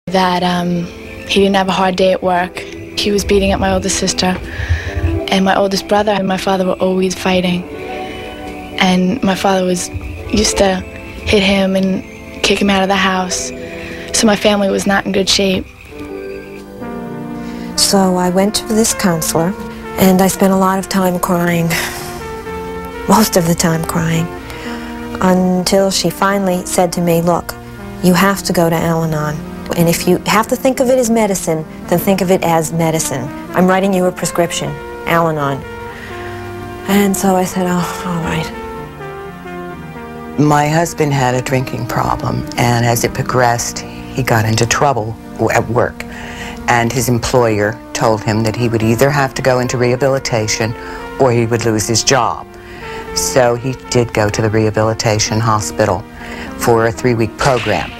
that he didn't have a hard day at work. He was beating up my older sister, and my oldest brother and my father were always fighting. And my father used to hit him and kick him out of the house. So my family was not in good shape. So I went to this counselor, and I spent a lot of time crying, most of the time crying, until she finally said to me, look, you have to go to Al-Anon. And if you have to think of it as medicine, then think of it as medicine. I'm writing you a prescription, Al-Anon. And so I said, oh, all right. My husband had a drinking problem, and as it progressed, he got into trouble at work. And his employer told him that he would either have to go into rehabilitation or he would lose his job. So he did go to the rehabilitation hospital for a 3-week program.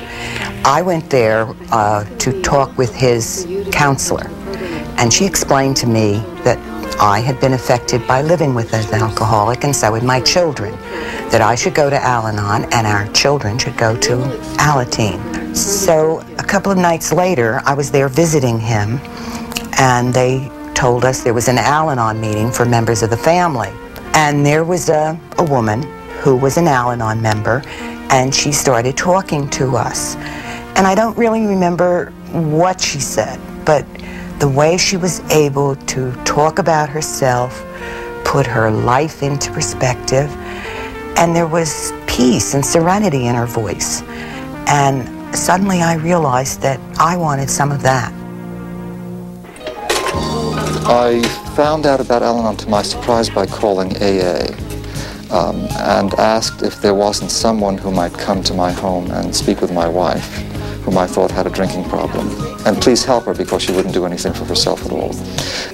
I went there to talk with his counselor, and she explained to me that I had been affected by living with an alcoholic, and so had my children, that I should go to Al-Anon and our children should go to Alateen. So a couple of nights later, I was there visiting him, and they told us there was an Al-Anon meeting for members of the family. And there was a woman who was an Al-Anon member, and she started talking to us. And I don't really remember what she said, but the way she was able to talk about herself, put her life into perspective, and there was peace and serenity in her voice. And suddenly I realized that I wanted some of that. I found out about Al-Anon to my surprise by calling AA and asked if there wasn't someone who might come to my home and speak with my wife, whom I thought had a drinking problem, and please help her because she wouldn't do anything for herself at all.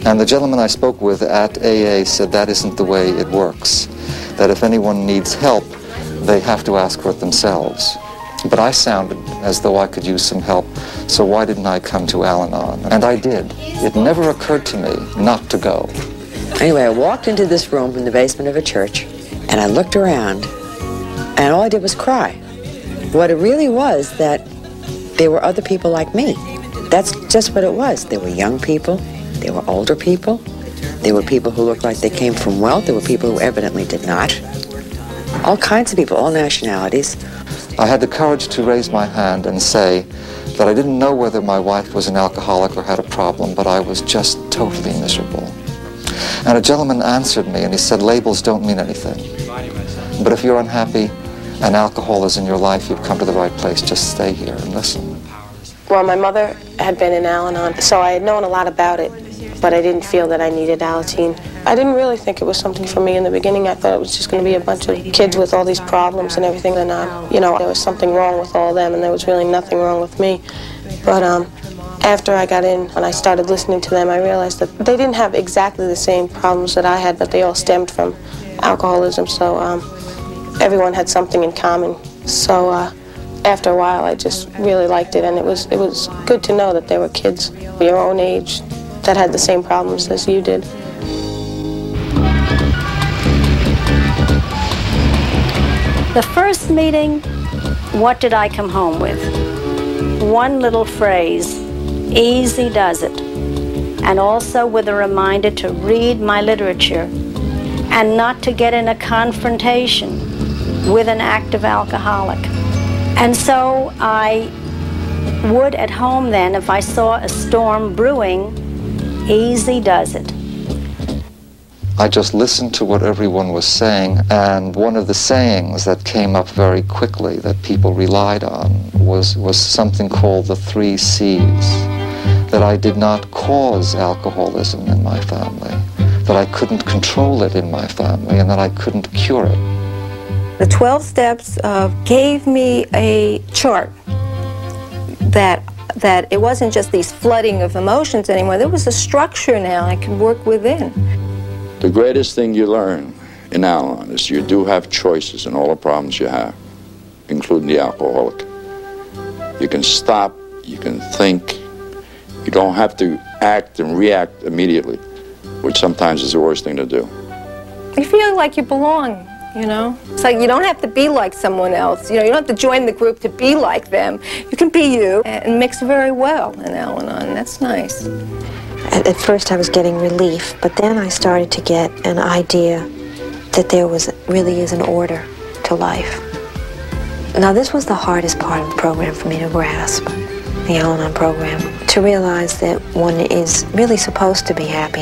And the gentleman I spoke with at AA said that isn't the way it works, that if anyone needs help, they have to ask for it themselves. But I sounded as though I could use some help, so why didn't I come to Al-Anon? And I did. It never occurred to me not to go. Anyway, I walked into this room in the basement of a church, and I looked around, and all I did was cry. What it really was that there were other people like me. That's just what it was. There were young people, there were older people, there were people who looked like they came from wealth, there were people who evidently did not. All kinds of people, all nationalities. I had the courage to raise my hand and say that I didn't know whether my wife was an alcoholic or had a problem, but I was just totally miserable. And a gentleman answered me and he said, labels don't mean anything. But if you're unhappy and alcohol is in your life, you've come to the right place. Just stay here and listen. Well, my mother had been in Al-Anon, so I had known a lot about it, but I didn't feel that I needed Alateen. I didn't really think it was something for me in the beginning. I thought it was just going to be a bunch of kids with all these problems and everything, and you know, there was something wrong with all of them, and there was really nothing wrong with me. But after I got in and I started listening to them, I realized that they didn't have exactly the same problems that I had, but they all stemmed from alcoholism, so everyone had something in common. So after a while, I just really liked it, and it was good to know that there were kids your own age that had the same problems as you did. The first meeting, what did I come home with? One little phrase, easy does it. And also with a reminder to read my literature and not to get in a confrontation with an active alcoholic. And so I would at home then, if I saw a storm brewing, easy does it. I just listened to what everyone was saying, and one of the sayings that came up very quickly that people relied on was something called the 3 C's. That I did not cause alcoholism in my family, that I couldn't control it in my family, and that I couldn't cure it. The 12 steps gave me a chart that it wasn't just these flooding of emotions anymore. There was a structure now I could work within. The greatest thing you learn in Al-Anon is you do have choices in all the problems you have, including the alcoholic. You can stop, you can think, you don't have to act and react immediately, which sometimes is the worst thing to do. You feel like you belong you know? It's like you don't have to be like someone else. You know, you don't have to join the group to be like them. You can be you and mix very well in Al-Anon. That's nice. At first I was getting relief, but then I started to get an idea that there really is an order to life. Now this was the hardest part of the program for me to grasp, the Al-Anon program, to realize that one is really supposed to be happy